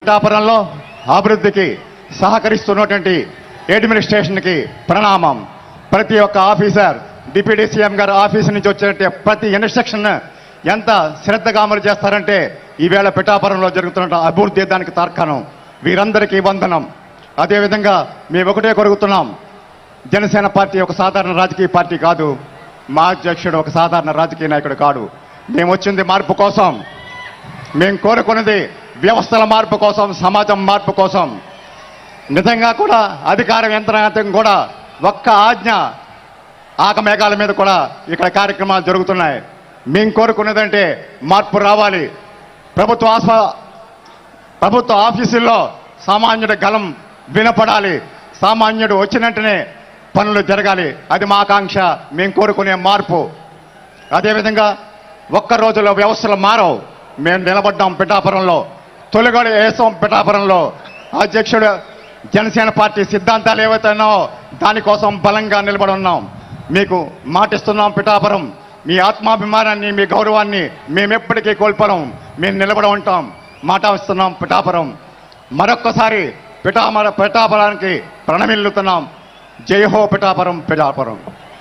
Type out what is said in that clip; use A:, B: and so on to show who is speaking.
A: పిఠాపురంలో అభివృద్ధికి సహకరిస్తున్నటువంటి అడ్మినిస్ట్రేషన్కి ప్రణామం. ప్రతి ఒక్క ఆఫీసర్, డిప్యూటీ సీఎం గారు ఆఫీసు నుంచి వచ్చినట్టే ప్రతి ఇన్స్ట్రక్షన్ ఎంత శ్రద్ధగా అమలు చేస్తారంటే ఈవేళ పిఠాపురంలో జరుగుతున్న అభివృద్ధి దానికి తార్కాణం. వీరందరికీ వందనం. అదేవిధంగా మేము ఒకటే కొరుగుతున్నాం, జనసేన పార్టీ ఒక సాధారణ రాజకీయ పార్టీ కాదు, మా అధ్యక్షుడు ఒక సాధారణ రాజకీయ నాయకుడు కాడు. మేము వచ్చింది మార్పు కోసం, మేము కోరుకున్నది వ్యవస్థల మార్పు కోసం, సమాజం మార్పు కోసం. నిజంగా కూడా అధికార యంత్రాంగం కూడా ఒక్క ఆజ్ఞ ఆకమేఘాల మీద కూడా ఇక్కడ కార్యక్రమాలు జరుగుతున్నాయి. మేము కోరుకున్నదంటే మార్పు రావాలి. ప్రభుత్వ ఆఫీసుల్లో సామాన్యుడి గలం వినపడాలి. సామాన్యుడు వచ్చినట్టునే పనులు జరగాలి. అది మా ఆకాంక్ష, మేము కోరుకునే మార్పు. అదేవిధంగా ఒక్క రోజులో వ్యవస్థలు మారవు. మేము నిలబడ్డాం పిఠాపురంలో, తొలిగొడ వేసాం పిఠాపురంలో. అధ్యక్షుడు జనసేన పార్టీ సిద్ధాంతాలు ఏవైతున్నాయో దానికోసం బలంగా నిలబడి ఉన్నాం. మీకు మాటిస్తున్నాం, పిఠాపురం మీ ఆత్మాభిమానాన్ని, మీ గౌరవాన్ని మేమెప్పటికీ కోల్పోం. మేము నిలబడి ఉంటాం, మాట ఇస్తున్నాం. పిఠాపురం మరొక్కసారి పిఠాపురానికి ప్రణమిల్లుతున్నాం. జై హో పిఠాపురం, పిఠాపురం.